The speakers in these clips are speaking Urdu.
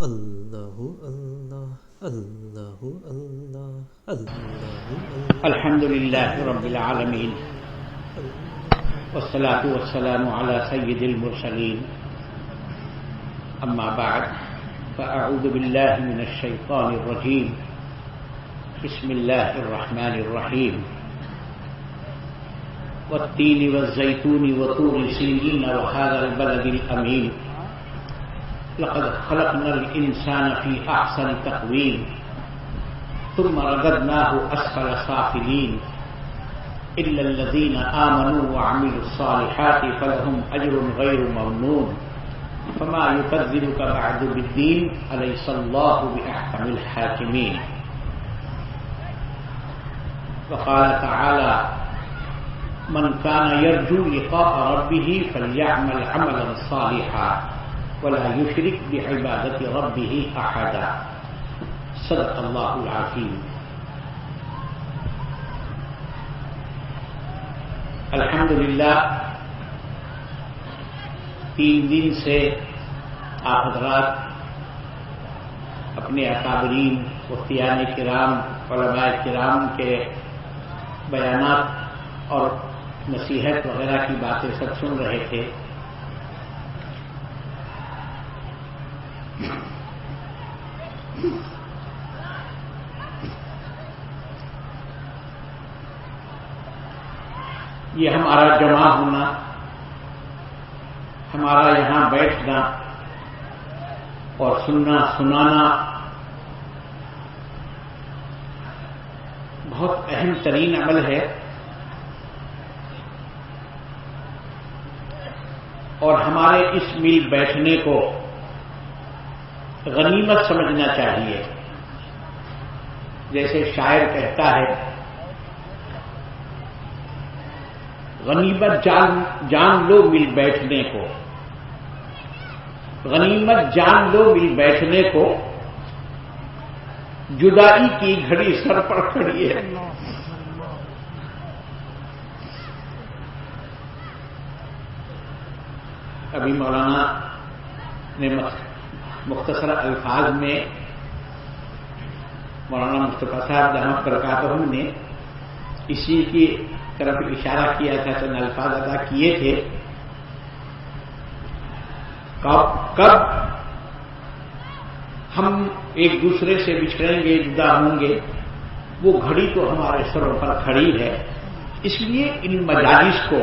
اللہ اللہ اللہ اللہ اللہ الحمد لله رب العالمين والصلاة والسلام على سيد المرسلين أما بعد فأعوذ بالله من الشيطان الرجيم بسم الله الرحمن الرحيم والتين والزيتون وطور سينين وهذا البلد الأمين لقد خلقنا الإنسان في أحسن تقويم ثم رددناه أسفل سافلين إلا الذين آمنوا وعملوا الصالحات فلهم أجر غير ممنون فما يكذبك بعد بالدين أليس الله بأحكم الحاكمين. وقال تعالى من كان يرجو لقاء ربه فليعمل عملا صالحا ولا يشرك بعبادة ربه أحدا. صدق اللہ العظیم. الحمدللہ 3 دن سے آپ حضرات اپنے اکابرین مفتیان کرام علماء کرام کے بیانات اور نصیحت وغیرہ کی باتیں سب سن رہے تھے. یہ ہمارا جمع ہونا، ہمارا یہاں بیٹھنا اور سننا سنانا بہت اہم ترین عمل ہے، اور ہمارے اس مل بیٹھنے کو غنیمت سمجھنا چاہیے. جیسے شاعر کہتا ہے غنیمت جان لو مل بیٹھنے کو، غنیمت جان لو مل بیٹھنے کو، جدائی کی گھڑی سر پر کھڑی ہے. ابھی مولانا نے مختصر الفاظ میں مولانا مصطفیٰ صاحب دامت برکاتہ نے اسی کی طرف اشارہ کیا تھا، چند الفاظ ادا کیے تھے. کب ہم ایک دوسرے سے بچھڑیں گے، جدا ہوں گے، وہ گھڑی تو ہمارے سروں پر کھڑی ہے. اس لیے ان مجالس کو،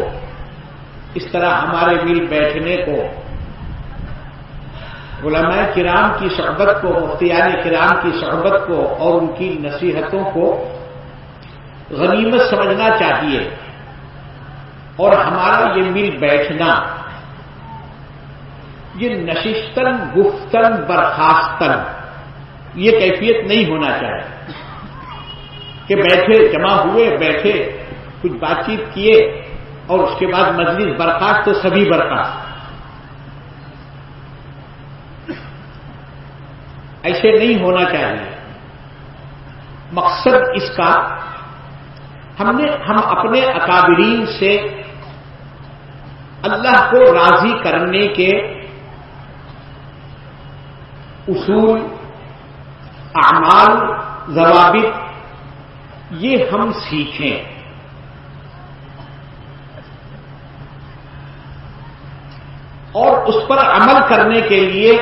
اس طرح ہمارے مل بیٹھنے کو، علماء کرام کی صحبت کو، مفتیان کرام کی صحبت کو اور ان کی نصیحتوں کو غنیمت سمجھنا چاہیے. اور ہمارا یہ مل بیٹھنا، یہ نشستن گفتن برخاستن، یہ کیفیت نہیں ہونا چاہیے کہ بیٹھے، جمع ہوئے، بیٹھے، کچھ بات چیت کیے اور اس کے بعد مجلس برخاست تو سبھی برخاست. ایسے نہیں ہونا چاہیے. مقصد اس کا ہم اپنے اکابرین سے اللہ کو راضی کرنے کے اصول، اعمال، ضوابط یہ ہم سیکھیں. اور اس پر عمل کرنے کے لیے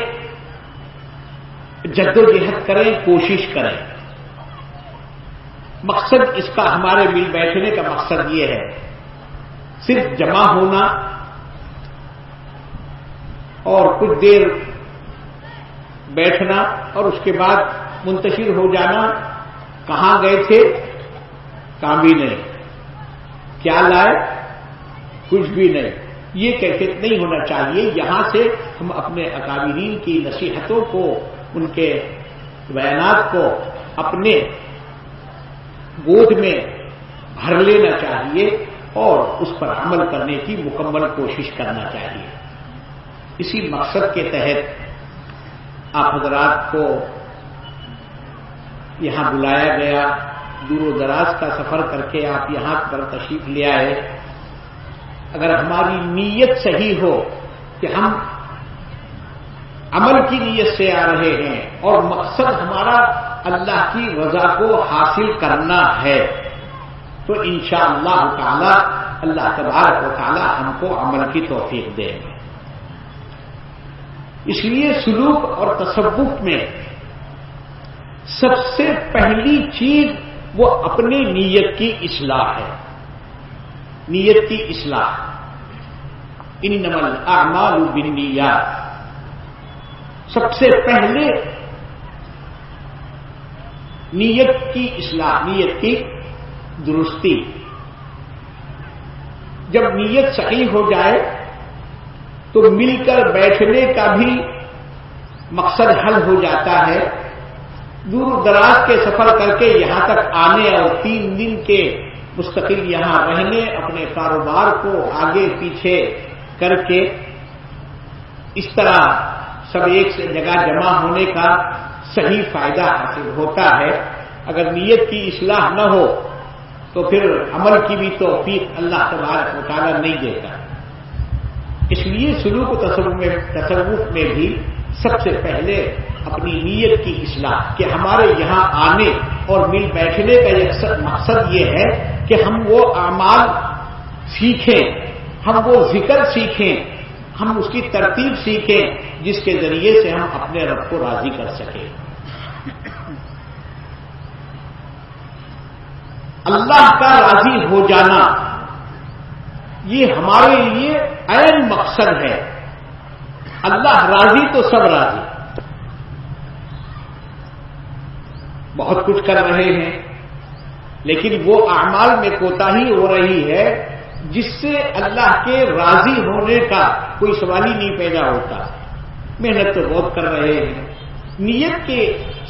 جدوجہد کریں، کوشش کریں. مقصد اس کا، ہمارے مل بیٹھنے کا مقصد یہ ہے، صرف جمع ہونا اور کچھ دیر بیٹھنا اور اس کے بعد منتشر ہو جانا. کہاں گئے تھے؟ کام بھی نہیں. کیا لائے؟ کچھ بھی نہیں. یہ کیفیت نہیں ہونا چاہیے. یہاں سے ہم اپنے اکابرین کی نصیحتوں کو، ان کے بیانات کو اپنے گود میں بھر لینا چاہیے اور اس پر عمل کرنے کی مکمل کوشش کرنا چاہیے. اسی مقصد کے تحت آپ حضرات کو یہاں بلایا گیا. دور و دراز کا سفر کر کے آپ یہاں پر تشریف لے آئے. اگر ہماری نیت صحیح ہو کہ ہم عمل کی نیت سے آ رہے ہیں اور مقصد ہمارا اللہ کی رضا کو حاصل کرنا ہے تو انشاءاللہ تعالی اللہ تبارک و تعالی ہم کو عمل کی توفیق دیں گے۔ اس لیے سلوک اور تصوف میں سب سے پہلی چیز وہ اپنی نیت کی اصلاح ہے، نیت کی اصلاح۔ انما الاعمال بالنیات، سب سے پہلے نیت کی اصلاح، نیت کی درستی۔ جب نیت صحیح ہو جائے تو مل کر بیٹھنے کا بھی مقصد حل ہو جاتا ہے۔ دور دراز کے سفر کر کے یہاں تک آنے اور 3 دن کے مستقل یہاں رہنے، اپنے کاروبار کو آگے پیچھے کر کے اس طرح سب ایک سے جگہ جمع ہونے کا صحیح فائدہ حاصل ہوتا ہے۔ اگر نیت کی اصلاح نہ ہو تو پھر عمل کی بھی توفیق اللہ تبارک و تعالی نہیں دیتا۔ اس لیے سلوک و تصوف میں بھی سب سے پہلے اپنی نیت کی اصلاح، کہ ہمارے یہاں آنے اور مل بیٹھنے کا مقصد یہ ہے کہ ہم وہ اعمال سیکھیں، ہم وہ ذکر سیکھیں، ہم اس کی ترتیب سیکھیں جس کے ذریعے سے ہم اپنے رب کو راضی کر سکیں۔ اللہ کا راضی ہو جانا یہ ہمارے لیے عین مقصد ہے۔ اللہ راضی تو سب راضی، بہت کچھ کر رہے ہیں لیکن وہ اعمال میں کوتاہی ہو رہی ہے جس سے اللہ کے راضی ہونے کا کوئی سوال ہی نہیں پیدا ہوتا۔ محنت تو بہت کر رہے ہیں، نیت کے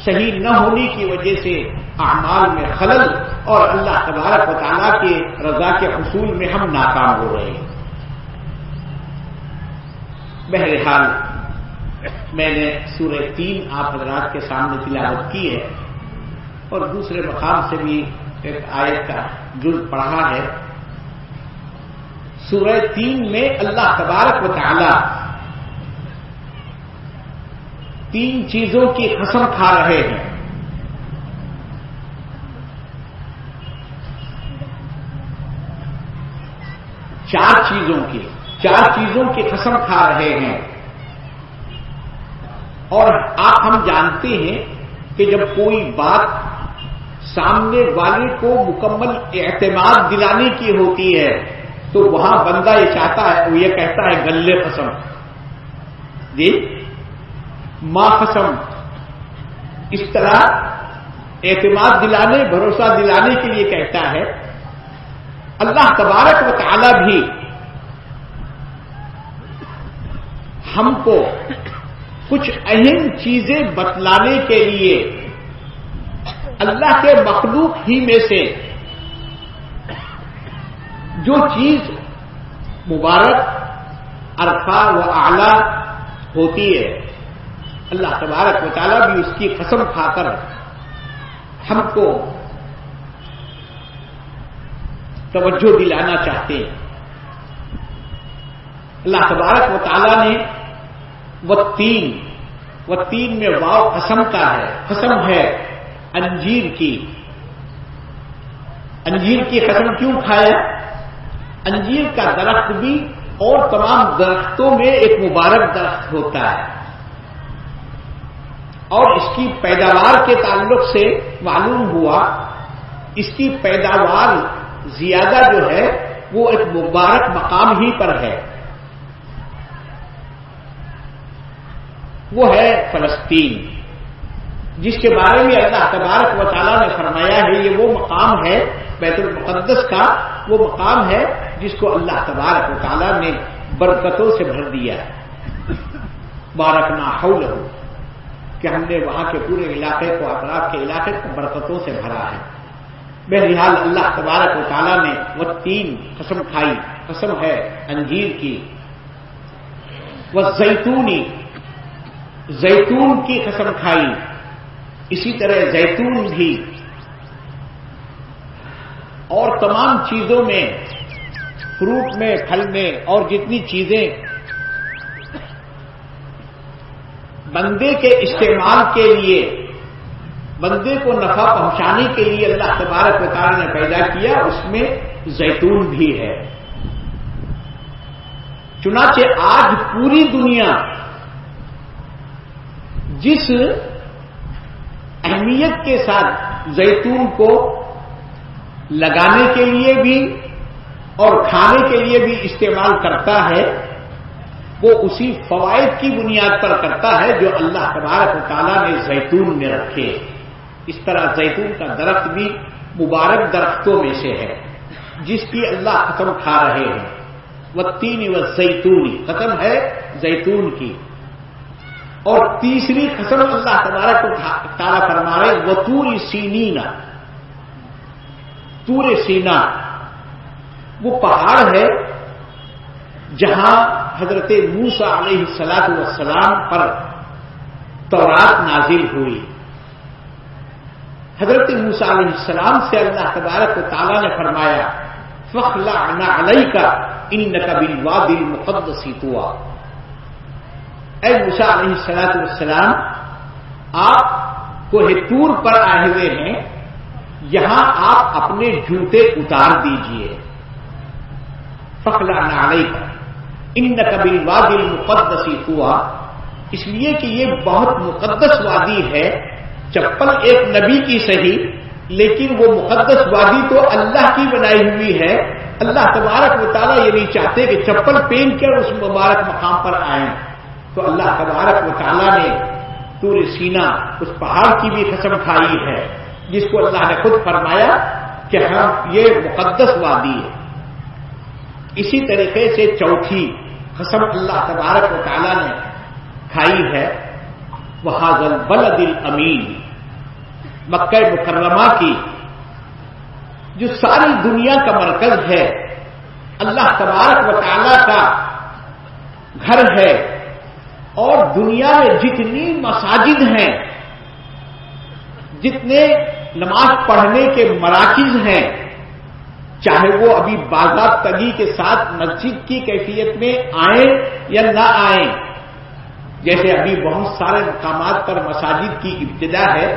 صحیح نہ ہونے کی وجہ سے اعمال میں خلل اور اللہ تبارک و تعالیٰ کے رضا کے حصول میں ہم ناکام ہو رہے ہیں۔ بہرحال میں نے سورہ 3 آپ حضرات کے سامنے تلاوت کی ہے اور دوسرے مقام سے بھی ایک آیت کا جز پڑھا ہے۔ سورہ 3 میں اللہ تبارک و تعالی 3 چیزوں کی قسم کھا رہے ہیں۔ چار چیزوں کی قسم کھا رہے ہیں، اور آپ ہم جانتے ہیں کہ جب کوئی بات سامنے والے کو مکمل اعتماد دلانے کی ہوتی ہے تو وہاں بندہ یہ چاہتا ہے، وہ یہ کہتا ہے گلے قسم، جی ماں قسم۔ اس طرح اعتماد دلانے، بھروسہ دلانے کے لیے کہتا ہے۔ اللہ تبارک و تعالی بھی ہم کو کچھ اہم چیزیں بتلانے کے لیے اللہ کے مخلوق ہی میں سے جو چیز مبارک، عرفہ و اعلی ہوتی ہے، اللہ تبارک و تعالیٰ بھی اس کی قسم کھا کر ہم کو توجہ دلانا چاہتے ہیں۔ اللہ تبارک و تعالیٰ نے والتین میں واو قسم کا ہے، قسم ہے انجیر کی۔ انجیر کی قسم کیوں کھایا؟ انجیر کا درخت بھی اور تمام درختوں میں ایک مبارک درخت ہوتا ہے، اور اس کی پیداوار کے تعلق سے معلوم ہوا اس کی پیداوار زیادہ جو ہے وہ ایک مبارک مقام ہی پر ہے، وہ ہے فلسطین، جس کے بارے میں اللہ تبارک و تعالیٰ نے فرمایا ہے یہ وہ مقام ہے بیت المقدس کا، وہ مقام ہے جس کو اللہ تبارک و تعالیٰ نے برکتوں سے بھر دیا ہے۔ بارکنا حولہ، کہ ہم نے وہاں کے پورے علاقے کو، اطراف کے علاقے کو برکتوں سے بھرا ہے۔ بہرحال اللہ تبارک و تعالیٰ نے والتین قسم کھائی، قسم ہے انجیر کی۔ والزیتونی، زیتون کی قسم کھائی، اسی طرح زیتون بھی، اور تمام چیزوں میں، فروٹ میں، پھل میں، اور جتنی چیزیں بندے کے استعمال کے لیے، بندے کو نفع پہنچانے کے لیے اللہ تبارک و تعالی نے پیدا کیا، اس میں زیتون بھی ہے۔ چنانچہ آج پوری دنیا جس اہمیت کے ساتھ زیتون کو لگانے کے لیے بھی اور کھانے کے لیے بھی استعمال کرتا ہے، وہ اسی فوائد کی بنیاد پر کرتا ہے جو اللہ تبارک و تعالیٰ نے زیتون میں رکھے۔ اس طرح زیتون کا درخت بھی مبارک درختوں میں سے ہے جس کی اللہ قسم کھا رہے ہیں۔ والتین والزیتون، قسم ہے زیتون کی، اور تیسری قسم اللہ تبارک و تعالیٰ فرما رہے وطور سینین، طور سینا وہ پہاڑ ہے جہاں حضرت موسیٰ علیہ السلام پر تورات نازل ہوئی۔ حضرت موسیٰ علیہ السلام سے اللہ تبارک و تعالیٰ نے فرمایا فاخلع نعلیک انک بالوادی المقدس طویٰ، اے موسیٰ علیہ السلام آپ کوہ طور پر آئے ہوئے ہیں، یہاں آپ اپنے جوتے اتار دیجئے۔ فاخلع نعلیک انک بالوادی المقدس طویٰ، اس لیے کہ یہ بہت مقدس وادی ہے۔ چپل ایک نبی کی صحیح، لیکن وہ مقدس وادی تو اللہ کی بنائی ہوئی ہے۔ اللہ تبارک و تعالیٰ یہ نہیں چاہتے کہ چپل پہن کر اس مبارک مقام پر آئیں، تو اللہ تبارک و تعالیٰ نے طور سینا اس پہاڑ کی بھی قسم کھائی ہے جس کو اللہ نے خود فرمایا کہ ہم یہ مقدس وادی ہے۔ اسی طریقے سے چوتھی قسم اللہ تبارک و تعالیٰ نے کھائی ہے وَهَذَا الْبَلَدِ الْأَمِينِ، مکہ مکرمہ کی جو ساری دنیا کا مرکز ہے، اللہ تبارک و تعالیٰ کا گھر ہے، اور دنیا میں جتنی مساجد ہیں، جتنے نماز پڑھنے کے مراکز ہیں، چاہے وہ ابھی باضابطگی کے ساتھ مسجد کی کیفیت میں آئیں یا نہ آئیں، جیسے ابھی بہت سارے مقامات پر مساجد کی ابتدا ہے،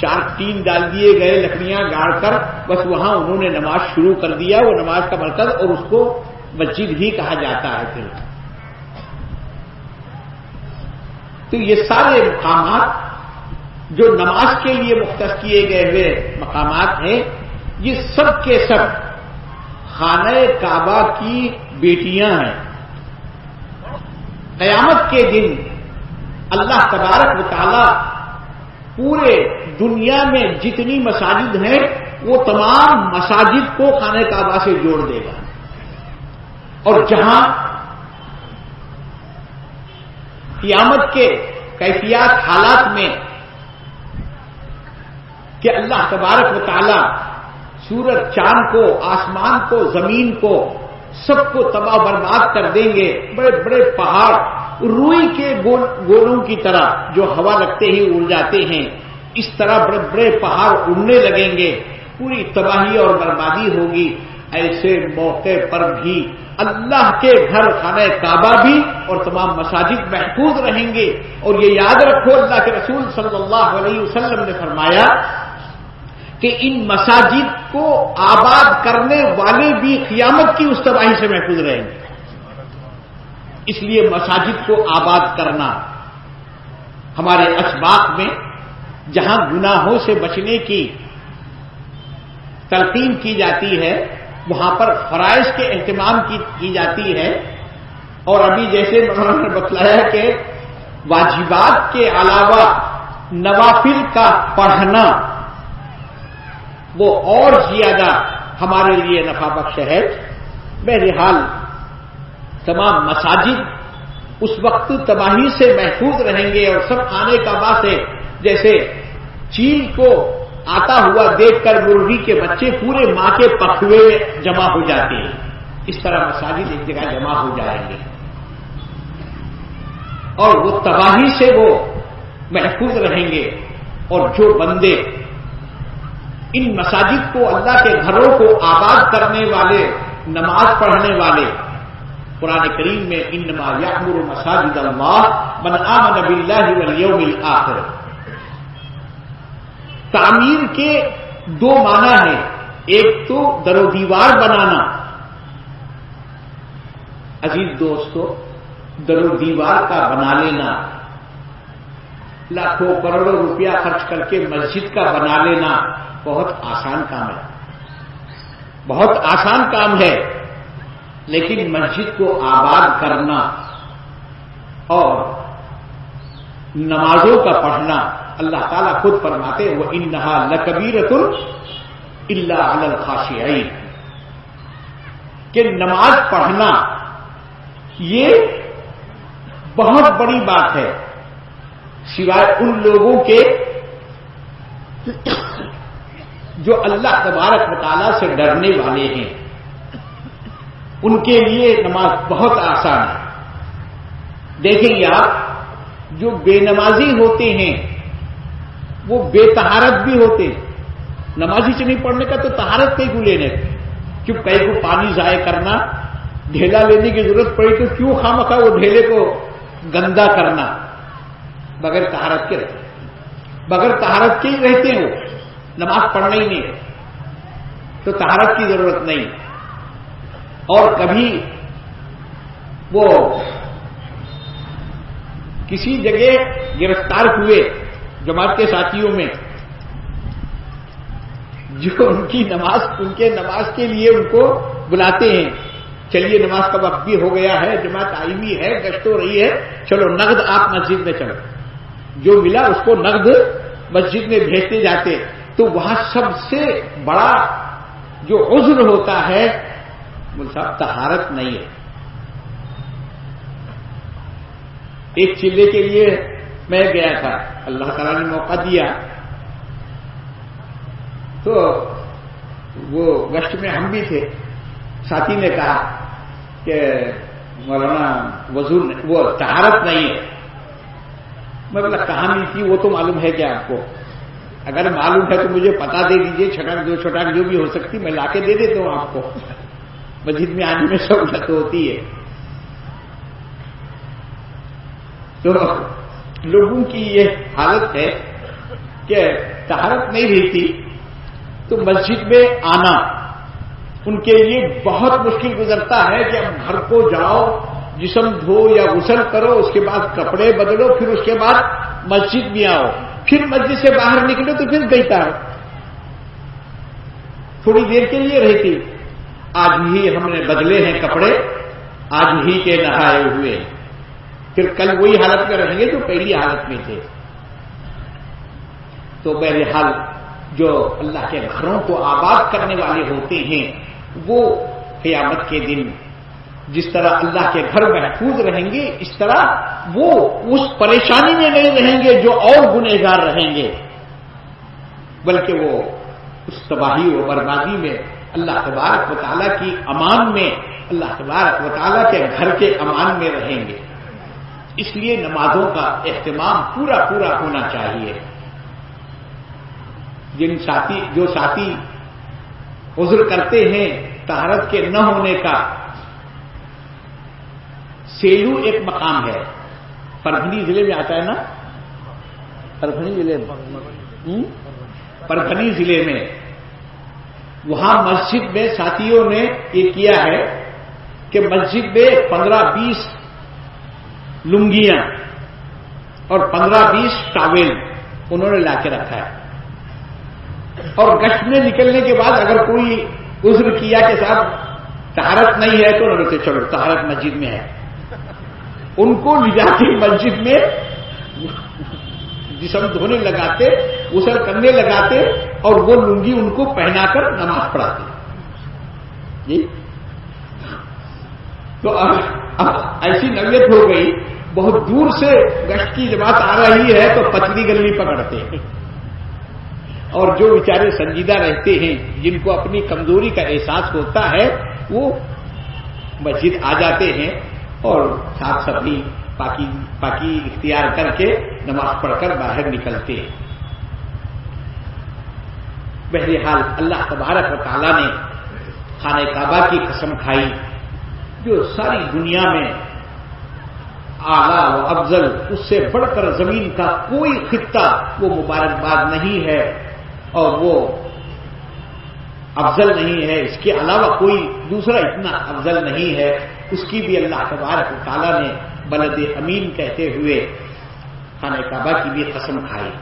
4 ٹین ڈال دیے گئے لکڑیاں گاڑ کر، بس وہاں انہوں نے نماز شروع کر دیا، وہ نماز کا مرکز، اور اس کو مسجد ہی کہا جاتا ہے پھر۔ تو یہ سارے مقامات جو نماز کے لیے مختص کیے گئے ہوئے مقامات ہیں، یہ سب کے سب خانہ کعبہ کی بیٹیاں ہیں۔ قیامت کے دن اللہ تبارک و تعالی پورے دنیا میں جتنی مساجد ہیں وہ تمام مساجد کو خانہ کعبہ سے جوڑ دے گا، اور جہاں قیامت کے کیفیات حالات میں کہ اللہ تبارک و تعالی سورج چاند کو، آسمان کو، زمین کو، سب کو تباہ برباد کر دیں گے۔ بڑے بڑے پہاڑ روئی کے گولوں کی طرح جو ہوا لگتے ہی اڑ جاتے ہیں، اس طرح بڑے بڑے پہاڑ اڑنے لگیں گے، پوری تباہی اور بربادی ہوگی۔ ایسے موقع پر بھی اللہ کے گھر خانہ کعبہ بھی اور تمام مساجد محفوظ رہیں گے۔ اور یہ یاد رکھو، اللہ کے رسول صلی اللہ علیہ وسلم نے فرمایا کہ ان مساجد کو آباد کرنے والے بھی قیامت کی اس تباہی سے محفوظ رہیں گے۔ اس لیے مساجد کو آباد کرنا ہمارے اسباق میں، جہاں گناہوں سے بچنے کی تلقین کی جاتی ہے، وہاں پر فرائض کے اہتمام کی جاتی ہے۔ اور ابھی جیسے مولانا نے بتلایا کہ واجبات کے علاوہ نوافل کا پڑھنا وہ اور زیادہ ہمارے لیے نفع بخش ہے۔ بہرحال تمام مساجد اس وقت تباہی سے محفوظ رہیں گے، اور سب خانہ کعبہ سے جیسے چیل کو آتا ہوا دیکھ کر مرغی کے بچے پورے ماں کے پکھوے میں جمع ہو جاتے ہیں، اس طرح مساجد ایک جگہ جمع ہو جائیں گے، اور وہ تباہی سے وہ محفوظ رہیں گے۔ اور جو بندے ان مساجد کو، اللہ کے گھروں کو آباد کرنے والے، نماز پڑھنے والے، قرآن کریم میں انما یعمر مساجد اللہ من آمن باللہ والیوم الآخر. تعمیر کے دو معنی ہیں. ایک تو در و دیوار بنانا. عزیز دوستو، در و دیوار کا بنا لینا، لاکھوں کروڑوں روپیہ خرچ کر کے مسجد کا بنا لینا بہت آسان کام ہے، بہت آسان کام ہے. لیکن مسجد کو آباد کرنا اور نمازوں کا پڑھنا، اللہ تعالیٰ خود فرماتے ہیں وَإِنَّهَا لَكَبِيرَةٌ إِلَّا عَلَى الْخَاشِعِينَ، کہ نماز پڑھنا یہ بہت بڑی بات ہے سوائے ان لوگوں کے جو اللہ تبارک و تعالیٰ سے ڈرنے والے ہیں. ان کے لیے نماز بہت آسان ہے. دیکھیں گے آپ جو بے نمازی ہوتے ہیں وہ بے طہارت بھی ہوتے ہیں. نمازی سے نہیں پڑھنے کا تو طہارت کہیں کو لینے، کیوں کہیں کو پانی ضائع کرنا، ڈھیلا لینے کی ضرورت پڑی تو کیوں خواہ وہ ڈھیلے کو گندا کرنا. بغیر طہارت کے رہتے، بغیر طہارت کے ہی رہتے ہیں، وہ نماز پڑھنا ہی نہیں ہے تو طہارت کی ضرورت نہیں. اور کبھی وہ کسی جگہ گرفتار ہوئے جماعت کے ساتھیوں میں، جو ان کی نماز، ان کے نماز کے لیے ان کو بلاتے ہیں، چلیے نماز کا وقت بھی ہو گیا ہے، جماعت آئی ہوئی ہے، گشت ہو رہی ہے، چلو نقد آپ مسجد میں چلو. جو ملا اس کو نقد مسجد میں بھیجتے جاتے. تو وہاں سب سے بڑا جو عذر ہوتا ہے صاحب طہارت نہیں ہے. ایک چلے کے لیے میں گیا تھا، اللہ تعالیٰ نے موقع دیا تو وہ گشت میں ہم بھی تھے. ساتھی نے کہا کہ مولانا وضو وہ طہارت نہیں ہے. میں بولا کہاں ملتی وہ تو معلوم ہے کیا آپ کو؟ اگر معلوم ہے تو مجھے پتا دے دیجئے، چھٹاک دو چھٹاک جو بھی ہو سکتی میں لا کے دے دیتا ہوں آپ کو. مسجد میں آنے میں سہولت ہوتی ہے. تو لوگوں کی یہ حالت ہے کہ طہارت نہیں رہتی تو مسجد میں آنا ان کے لیے بہت مشکل گزرتا ہے کہ اب گھر کو جاؤ، جسم دھو یا غسل کرو، اس کے بعد کپڑے بدلو، پھر اس کے بعد مسجد میں آؤ، پھر مسجد سے باہر نکلو تو پھر گئی ہے. تھوڑی دیر کے لیے رہتی، آج ہی ہم نے بدلے ہیں کپڑے، آج ہی کے نہائے ہوئے، پھر کل وہی حالت میں رہیں گے جو پہلی حالت میں تھے. تو بہرحال جو اللہ کے گھروں کو آباد کرنے والے ہوتے ہیں وہ قیامت کے دن جس طرح اللہ کے گھر محفوظ رہیں گے، اس طرح وہ اس پریشانی میں نہیں رہیں گے جو اور گنہگار رہیں گے، بلکہ وہ اس تباہی و بربادی میں اللہ تبارک و تعالیٰ کی امان میں، اللہ تبارک و تعالیٰ کے گھر کے امان میں رہیں گے. اس لیے نمازوں کا اہتمام پورا پورا ہونا چاہیے. جو ساتھی عذر کرتے ہیں طہارت کے نہ ہونے کا، سیلو ایک مقام ہے، پربھنی ضلع میں آتا ہے نا، پربھنی ضلع میں وہاں مسجد میں ساتھیوں نے یہ کیا ہے کہ مسجد میں 15-20 لنگیاں اور 15-20 ٹاویل انہوں نے لا کے رکھا ہے. اور گشت میں نکلنے کے بعد اگر کوئی عذر کیا کہ صاحب طہارت نہیں ہے تو انہوں نے چلو طہارت مسجد میں ہے، ان کو لے جا کے مسجد میں جسم دھونے لگاتے، غسل کرنے لگاتے اور وہ لنگی ان کو پہنا کر نماز پڑھاتے. جی تو اب ایسی نوعیت ہو گئی، بہت دور سے گشت کی جماعت آ رہی ہے تو پتلی گلی پکڑتے ہیں، اور جو بیچارے سنجیدہ رہتے ہیں جن کو اپنی کمزوری کا احساس ہوتا ہے وہ مسجد آ جاتے ہیں اور صاف صفائی پاکی اختیار کر کے نماز پڑھ کر باہر نکلتے ہیں. بہرحال اللہ تبارک و تعالیٰ نے خانہ کعبہ کی قسم کھائی جو ساری دنیا میں اعلیٰ و افضل، اس سے بڑھ کر زمین کا کوئی خطہ وہ مبارکباد نہیں ہے اور وہ افضل نہیں ہے، اس کے علاوہ کوئی دوسرا اتنا افضل نہیں ہے، اس کی بھی اللہ تبارک و تعالیٰ نے بلد امین کہتے ہوئے خانہ کعبہ کی بھی قسم کھائی۔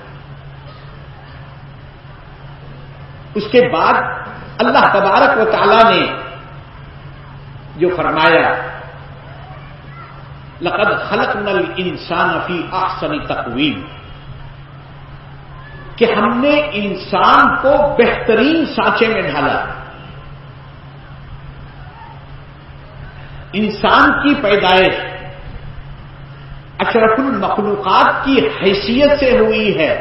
اس کے بعد اللہ تبارک و تعالیٰ نے جو فرمایا لقد خلقنا الانسان فی احسن تقویم، کہ ہم نے انسان کو بہترین سانچے میں ڈھالا۔ انسان کی پیدائش اشرف المخلوقات کی حیثیت سے ہوئی ہے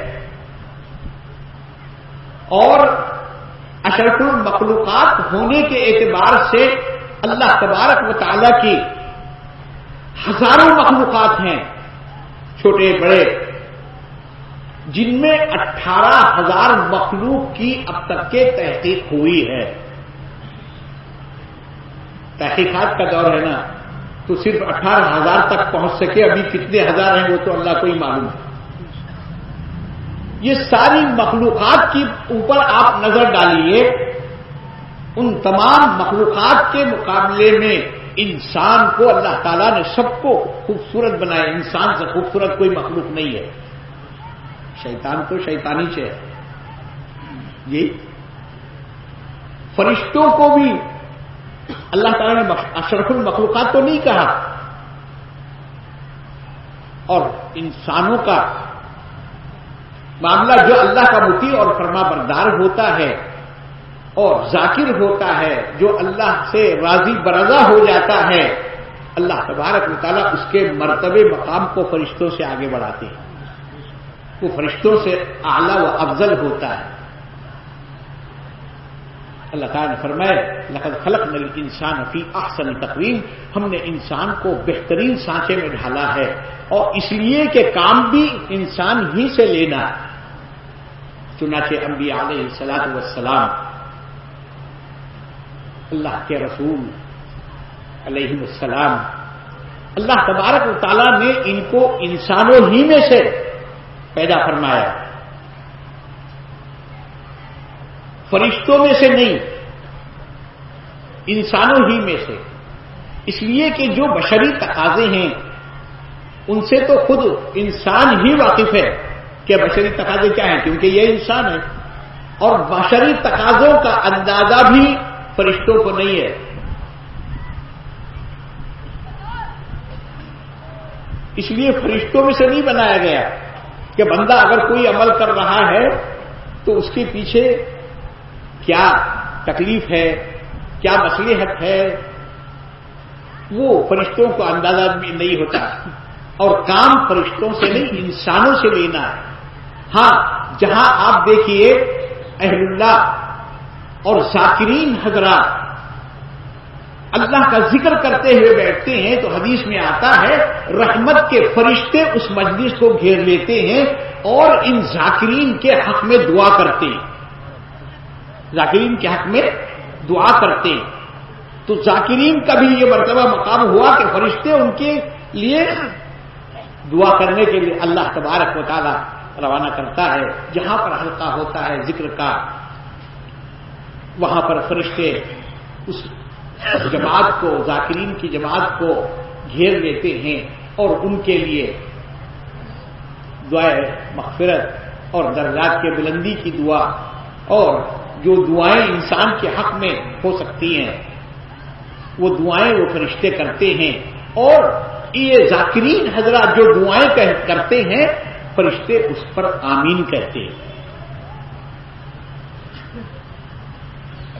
اور اشرف المخلوقات ہونے کے اعتبار سے اللہ تبارک و تعالی کی ہزاروں مخلوقات ہیں، چھوٹے بڑے، جن میں 18,000 مخلوق کی اب تک کے تحقیق ہوئی ہے۔ تحقیقات کا دور ہے نا، تو صرف 18,000 تک پہنچ سکے، ابھی کتنے ہزار ہیں وہ تو اللہ کو ہی معلوم ہے۔ یہ ساری مخلوقات کے اوپر آپ نظر ڈالیے، ان تمام مخلوقات کے مقابلے میں انسان کو اللہ تعالیٰ نے سب کو خوبصورت بنایا۔ انسان سے خوبصورت کوئی مخلوق نہیں ہے، شیطان تو شیطانی سے ہے جی۔ فرشتوں کو بھی اللہ تعالیٰ نے اشرف المخلوقات تو نہیں کہا، اور انسانوں کا معاملہ جو اللہ کا مطیع اور فرما بردار ہوتا ہے اور ذاکر ہوتا ہے، جو اللہ سے راضی برضا ہو جاتا ہے، اللہ تبارک و تعالیٰ اس کے مرتبے مقام کو فرشتوں سے آگے بڑھاتے ہیں، وہ فرشتوں سے اعلیٰ و افضل ہوتا ہے۔ اللہ تعالیٰ نے فرمایا لقد خلقنا الانسان فی احسن تقویم، ہم نے انسان کو بہترین سانچے میں ڈھالا ہے، اور اس لیے کہ کام بھی انسان ہی سے لینا ہے۔ چنانچہ انبیاء علیہ الصلوۃ والسلام، اللہ کے رسول علیہ السلام، اللہ تبارک و تعالیٰ نے ان کو انسانوں ہی میں سے پیدا فرمایا، فرشتوں میں سے نہیں، انسانوں ہی میں سے، اس لیے کہ جو بشری تقاضے ہیں ان سے تو خود انسان ہی واقف ہے کہ بشری تقاضے کیا ہیں، کیونکہ یہ انسان ہے، اور بشری تقاضوں کا اندازہ بھی فرشتوں کو نہیں ہے۔ اس لیے فرشتوں میں سے نہیں بنایا گیا کہ بندہ اگر کوئی عمل کر رہا ہے تو اس کے پیچھے کیا تکلیف ہے، کیا مصلحت ہے، وہ فرشتوں کو اندازہ بھی نہیں ہوتا، اور کام فرشتوں سے نہیں انسانوں سے لینا ہے۔ ہاں، جہاں آپ دیکھیے اہل اللہ اور ذاکرین حضرات اللہ کا ذکر کرتے ہوئے بیٹھتے ہیں تو حدیث میں آتا ہے رحمت کے فرشتے اس مجلس کو گھیر لیتے ہیں اور ان ذاکرین کے حق میں دعا کرتے ہیں، ذاکرین کے حق میں دعا کرتے ہیں۔ تو ذاکرین کا بھی یہ مرتبہ مقام ہوا کہ فرشتے ان کے لیے دعا کرنے کے لیے اللہ تبارک و تعالی روانہ کرتا ہے۔ جہاں پر حلقہ ہوتا ہے ذکر کا، وہاں پر فرشتے اس جماعت کو، ذاکرین کی جماعت کو گھیر لیتے ہیں اور ان کے لیے دعائے مغفرت اور درجات کے بلندی کی دعا، اور جو دعائیں انسان کے حق میں ہو سکتی ہیں وہ دعائیں وہ فرشتے کرتے ہیں، اور یہ ذاکرین حضرات جو دعائیں کرتے ہیں فرشتے اس پر آمین کہتے ہیں۔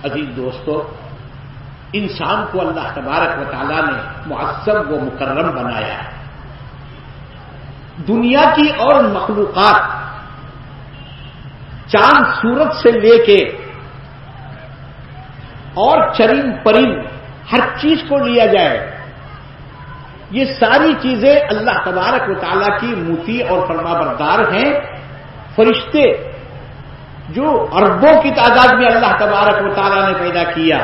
عزیز دوستو، انسان کو اللہ تبارک و تعالیٰ نے معصب و مکرم بنایا ہے۔ دنیا کی اور مخلوقات، چاند سورج سے لے کے اور چرند پرند ہر چیز کو لیا جائے، یہ ساری چیزیں اللہ تبارک و تعالیٰ کی مطیع اور فرما بردار ہیں۔ فرشتے جو اربوں کی تعداد میں اللہ تبارک و تعالیٰ نے پیدا کیا،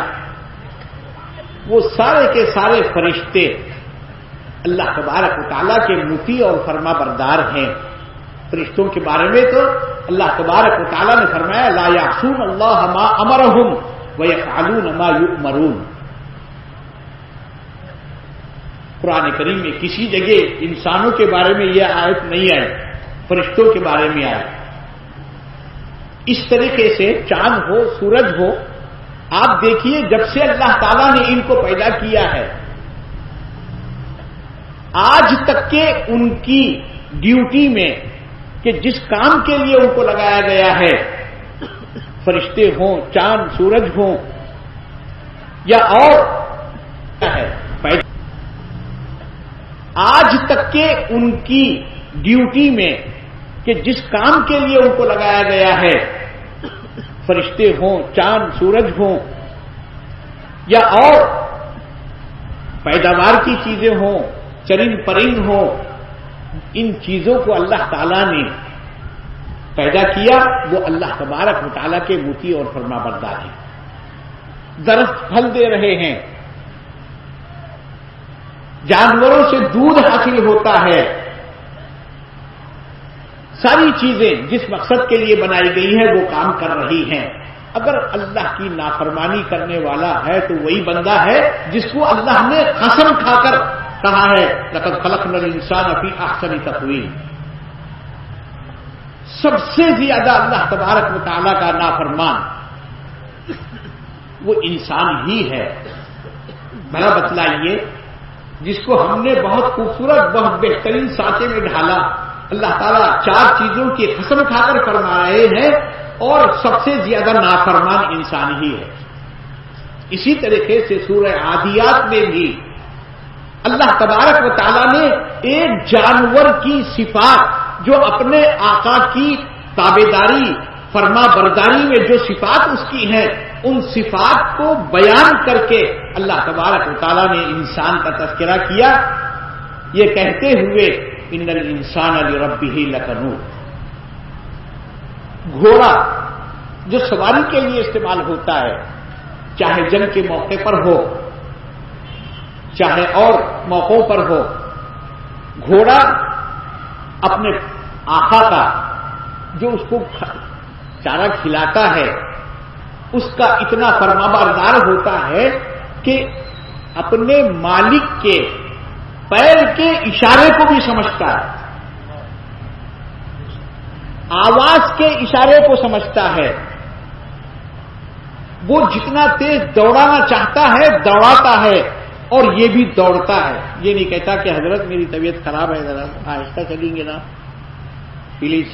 وہ سارے کے سارے فرشتے اللہ تبارک و تعالیٰ کے مطیع اور فرما بردار ہیں. فرشتوں کے بارے میں تو اللہ تبارک و تعالیٰ نے فرمایا لا یعصون اللہ ما امرہم ویفعلون ما یؤمرون. قرآن کریم میں کسی جگہ انسانوں کے بارے میں یہ آیت نہیں آئی، فرشتوں کے بارے میں آئی. اس طریقے سے چاند ہو، سورج ہو، آپ دیکھیے جب سے اللہ تعالیٰ نے ان کو پیدا کیا ہے آج تک کے ان کی ڈیوٹی میں کہ جس کام کے لیے ان کو لگایا گیا ہے، فرشتے ہوں، چاند سورج ہوں یا اور ہے، آج تک کے ان کی ڈیوٹی میں کہ جس کام کے لیے ان کو لگایا گیا ہے، فرشتے ہوں، چاند سورج ہوں یا اور پیداوار کی چیزیں ہوں، چرند پرند ہوں، ان چیزوں کو اللہ تعالیٰ نے پیدا کیا، وہ اللہ تبارک و تعالیٰ کے مطیع اور فرما بردار ہیں. درخت پھل دے رہے ہیں، جانوروں سے دودھ حاصل ہوتا ہے، ساری چیزیں جس مقصد کے لیے بنائی گئی ہیں وہ کام کر رہی ہیں. اگر اللہ کی نافرمانی کرنے والا ہے تو وہی بندہ ہے جس کو اللہ نے قسم کھا کر کہا ہے لقد خلقنا الانسان فی احسن تقویم. سب سے زیادہ اللہ تبارک و تعالیٰ کا نافرمان وہ انسان ہی ہے. بھلا بتلائیے جس کو ہم نے بہت خوبصورت بہت بہترین سانچے میں ڈھالا، اللہ تعالیٰ 4 چیزوں کی قسم کھا کر فرما رہے ہیں اور سب سے زیادہ نافرمان انسان ہی ہے. اسی طریقے سے سورہ عادیات میں بھی اللہ تبارک و تعالیٰ نے ایک جانور کی صفات جو اپنے آقا کی تابعداری فرما برداری میں جو صفات اس کی ہیں ان صفات کو بیان کر کے اللہ تبارک و تعالیٰ نے انسان کا تذکرہ کیا، یہ کہتے ہوئے ان الانسان لربہ لکنود. گھوڑا جو سواری کے لیے استعمال ہوتا ہے، چاہے جنگ کے موقع پر ہو چاہے اور موقعوں پر ہو، گھوڑا اپنے آقا کا جو اس کو چارہ کھلاتا ہے اس کا اتنا فرمانبردار ہوتا ہے کہ اپنے مالک کے پیر کے اشارے کو بھی سمجھتا ہے، آواز کے اشارے کو سمجھتا ہے. وہ جتنا تیز دوڑانا چاہتا ہے دوڑاتا ہے اور یہ بھی دوڑتا ہے. یہ نہیں کہتا کہ حضرت میری طبیعت خراب ہے ذرا آہستہ چلیں گے نا پلیز.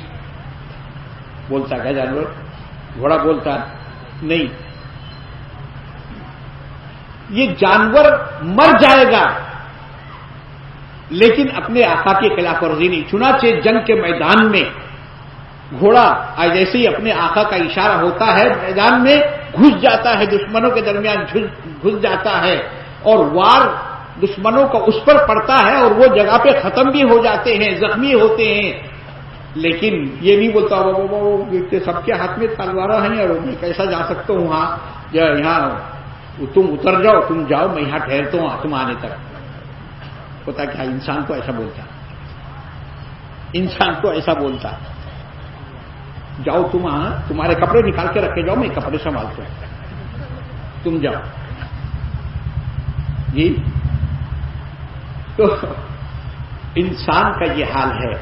بولتا کیا جانور؟ گھوڑا بولتا نہیں. یہ جانور مر جائے گا لیکن اپنے آقا کی خلاف ورزی نہیں. چنانچہ جنگ کے میدان میں گھوڑا جیسے ہی اپنے آقا کا اشارہ ہوتا ہے میدان میں گھس جاتا ہے، دشمنوں کے درمیان گھس جاتا ہے اور وار دشمنوں کا اس پر پڑتا ہے اور وہ جگہ پہ ختم بھی ہو جاتے ہیں، زخمی ہوتے ہیں. لیکن یہ نہیں بولتا سب کے ہاتھ میں تلواریں ہیں اور میں کیسا جا سکتا ہوں وہاں، یہاں تم اتر جاؤ، تم جاؤ، میں یہاں ٹھہرتا ہوں تم آنے تک. پتا کیا انسان کو ایسا بولتا، انسان کو ایسا بولتا جاؤ تم وہاں، تمہارے کپڑے نکال کے رکھے جاؤ، میں کپڑے سنبھالتا ہوں، تم جاؤ. جی تو انسان کا یہ حال ہے.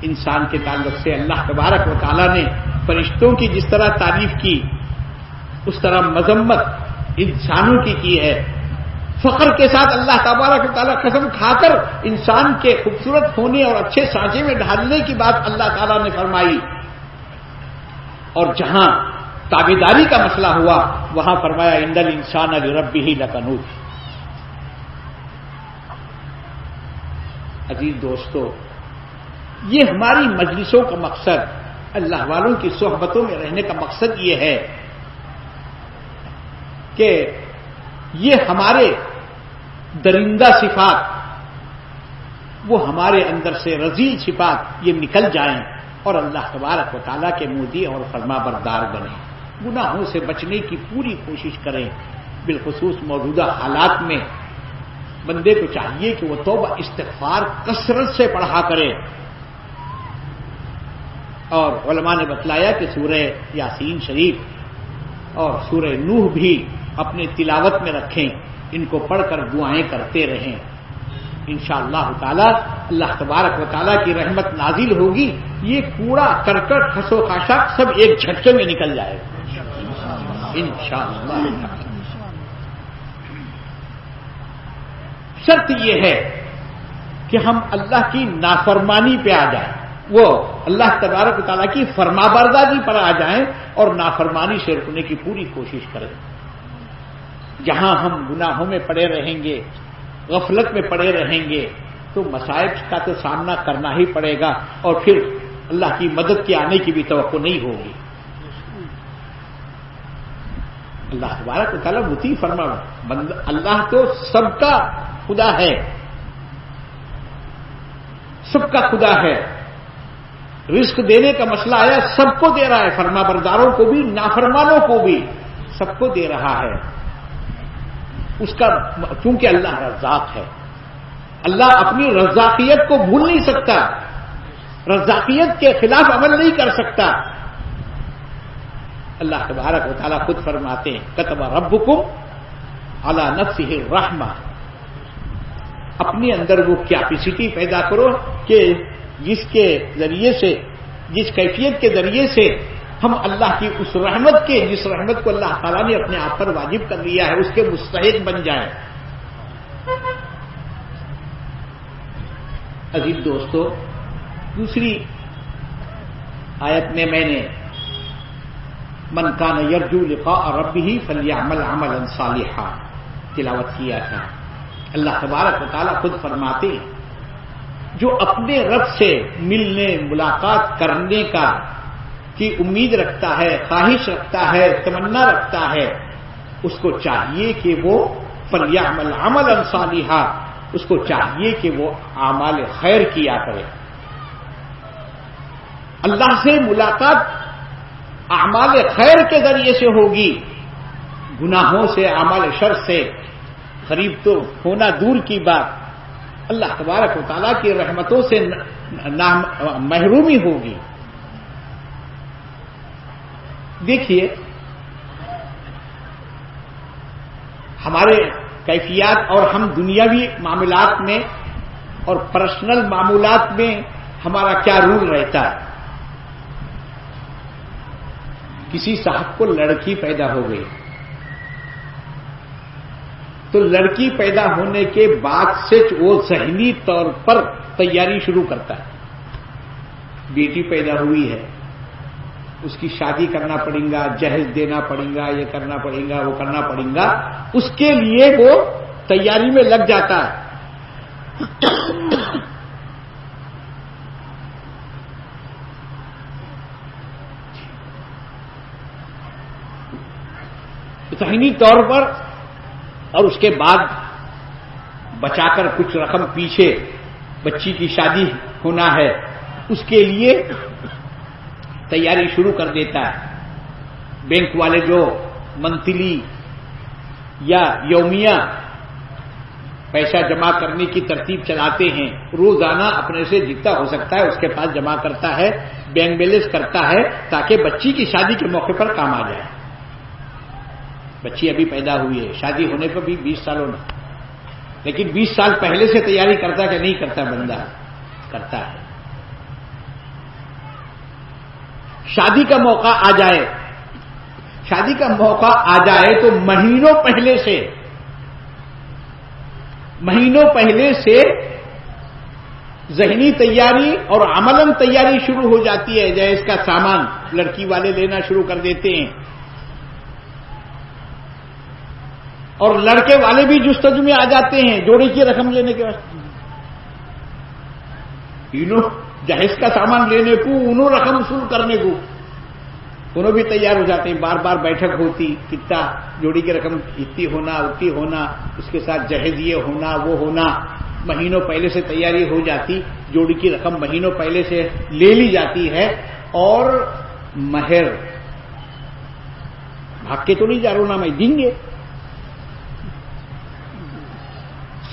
انسان کے تعلق سے اللہ تبارک و تعالیٰ نے فرشتوں کی جس طرح تعریف کی اس طرح مذمت انسانوں کی ہے. فخر کے ساتھ اللہ تبارک و تعالیٰ قسم کھا کر انسان کے خوبصورت ہونے اور اچھے سانچے میں ڈھالنے کی بات اللہ تعالیٰ نے فرمائی، اور جہاں تابعداری کا مسئلہ ہوا وہاں فرمایا ان الانسان لربہ لکنود. عزیز دوستو، یہ ہماری مجلسوں کا مقصد، اللہ والوں کی صحبتوں میں رہنے کا مقصد یہ ہے کہ یہ ہمارے درندہ صفات، وہ ہمارے اندر سے رذیل صفات یہ نکل جائیں اور اللہ تبارک و تعالیٰ کے مطیع اور فرما بردار بنیں. گناہوں سے بچنے کی پوری کوشش کریں، بالخصوص موجودہ حالات میں بندے کو چاہیے کہ وہ توبہ استغفار کثرت سے پڑھا کرے. اور علماء نے بتلایا کہ سورہ یاسین شریف اور سورہ نوح بھی اپنے تلاوت میں رکھیں، ان کو پڑھ کر دعائیں کرتے رہیں. انشاءاللہ تعالی اللہ تبارک و تعالیٰ کی رحمت نازل ہوگی. یہ کوڑا کرکٹ خس و خاشاک سب ایک جھٹکے میں نکل جائے گا انشاءاللہ. شرط یہ ہے کہ ہم اللہ کی نافرمانی پہ آ جائیں، وہ اللہ تبارک و تعالیٰ کی فرمانبرداری پر آ جائیں اور نافرمانی سے رکنے کی پوری کوشش کریں. جہاں ہم گناہوں میں پڑے رہیں گے، غفلت میں پڑے رہیں گے، تو مصائب کا تو سامنا کرنا ہی پڑے گا اور پھر اللہ کی مدد کے آنے کی بھی توقع نہیں ہوگی. اللہ تبارک و تعالیٰ مطیع فرما، اللہ تو سب کا خدا ہے، سب کا خدا ہے. رزق دینے کا مسئلہ آیا، سب کو دے رہا ہے، فرما برداروں کو بھی نافرمانوں کو بھی سب کو دے رہا ہے. اس کا چونکہ اللہ رزاق ہے، اللہ اپنی رزاقیت کو بھول نہیں سکتا، رزاقیت کے خلاف عمل نہیں کر سکتا. اللہ تبارک و تعالیٰ خود فرماتے ہیں کتب ربکم علی نفسہ الرحمہ، اپنے اندر وہ کیپیسٹی پیدا کرو کہ جس کے ذریعے سے، جس کیفیت کے ذریعے سے ہم اللہ کی اس رحمت کے، جس رحمت کو اللہ تعالیٰ نے اپنے آپ پر واجب کر لیا ہے، اس کے مستحق بن جائیں. عزیز دوستو، دوسری آیت میں نے من کان یرجو لقاء ربہ فلیعمل عملا صالحا تلاوت کیا تھا. اللہ تبارک و تعالیٰ خود فرماتے ہیں جو اپنے رب سے ملنے، ملاقات کرنے کا کی امید رکھتا ہے، خواہش رکھتا ہے، تمنا رکھتا ہے، اس کو چاہیے کہ وہ فلیعمل عملا صالحا، اس کو چاہیے کہ وہ اعمال خیر کیا کرے. اللہ سے ملاقات اعمال خیر کے ذریعے سے ہوگی، گناہوں سے، اعمال شر سے قریب تو ہونا دور کی بات، اللہ تبارک و تعالیٰ کی رحمتوں سے محرومی ہوگی. دیکھیے ہمارے کیفیات اور ہم دنیاوی معاملات میں اور پرسنل معمولات میں ہمارا کیا رول رہتا ہے. کسی صاحب کو لڑکی پیدا ہو گئی تو لڑکی پیدا ہونے کے بعد سے وہ ذہنی طور پر تیاری شروع کرتا ہے. بیٹی پیدا ہوئی ہے، اس کی شادی کرنا پڑے گا، جہیز دینا پڑے گا، یہ کرنا پڑے گا، وہ کرنا پڑے گا، اس کے لیے وہ تیاری میں لگ جاتا ہے. ذہنی طور پر، اور اس کے بعد بچا کر کچھ رقم پیچھے بچی کی شادی ہونا ہے، اس کے لیے تیاری شروع کر دیتا ہے. بینک والے جو منتھلی یا یومیہ پیسہ جمع کرنے کی ترتیب چلاتے ہیں، روزانہ اپنے سے جتنا ہو سکتا ہے اس کے پاس جمع کرتا ہے، بینک بیلنس کرتا ہے تاکہ بچی کی شادی کے موقع پر کام آ جائے. بچی ابھی پیدا ہوئی ہے، شادی ہونے پر بھی 20 سال ہونا، لیکن 20 سال پہلے سے تیاری کرتا کہ نہیں کرتا؟ بندہ کرتا ہے. شادی کا موقع آ جائے، شادی کا موقع آ جائے تو مہینوں پہلے سے ذہنی تیاری اور عملاً تیاری شروع ہو جاتی ہے. جہیز کا سامان لڑکی والے لینا شروع کر دیتے ہیں اور لڑکے والے بھی جستجو میں آ جاتے ہیں جوڑے کی رقم لینے کے واسطے. جہیز کا سامان لینے کو، انہوں رقم وصول کرنے کو، انہوں بھی تیار ہو جاتے ہیں. بار بار بیٹھک ہوتی، کتنا جوڑی کی رقم اتنی ہونا، اتنی ہونا، اس کے ساتھ جہیز یہ ہونا، وہ ہونا. مہینوں پہلے سے تیاری ہو جاتی، جوڑی کی رقم مہینوں پہلے سے لے لی جاتی ہے. اور مہر بھاگ کے تو نہیں جا رہا نا، میں دیں گے،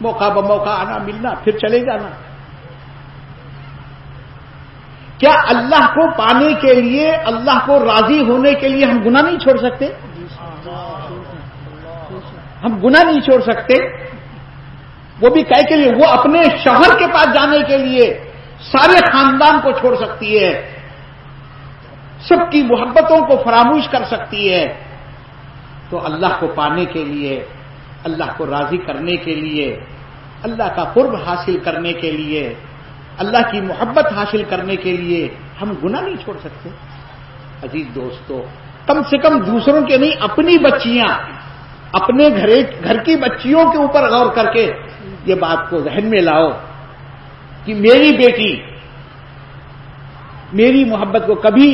موقع بموقع آنا ملنا پھر چلے جانا. کیا اللہ کو پانے کے لیے، اللہ کو راضی ہونے کے لیے ہم گناہ نہیں چھوڑ سکتے؟ ہم گناہ نہیں چھوڑ سکتے؟ وہ بھی کہے کے لیے، وہ اپنے شوہر کے پاس جانے کے لیے سارے خاندان کو چھوڑ سکتی ہے، سب کی محبتوں کو فراموش کر سکتی ہے. تو اللہ کو پانے کے لیے، اللہ کو راضی کرنے کے لیے، اللہ کا قرب حاصل کرنے کے لیے، اللہ کی محبت حاصل کرنے کے لیے ہم گناہ نہیں چھوڑ سکتے؟ عزیز دوستو، کم سے کم دوسروں کے نہیں، اپنی بچیاں، اپنے گھر کی بچیوں کے اوپر غور کر کے یہ بات کو ذہن میں لاؤ کہ میری بیٹی میری محبت کو کبھی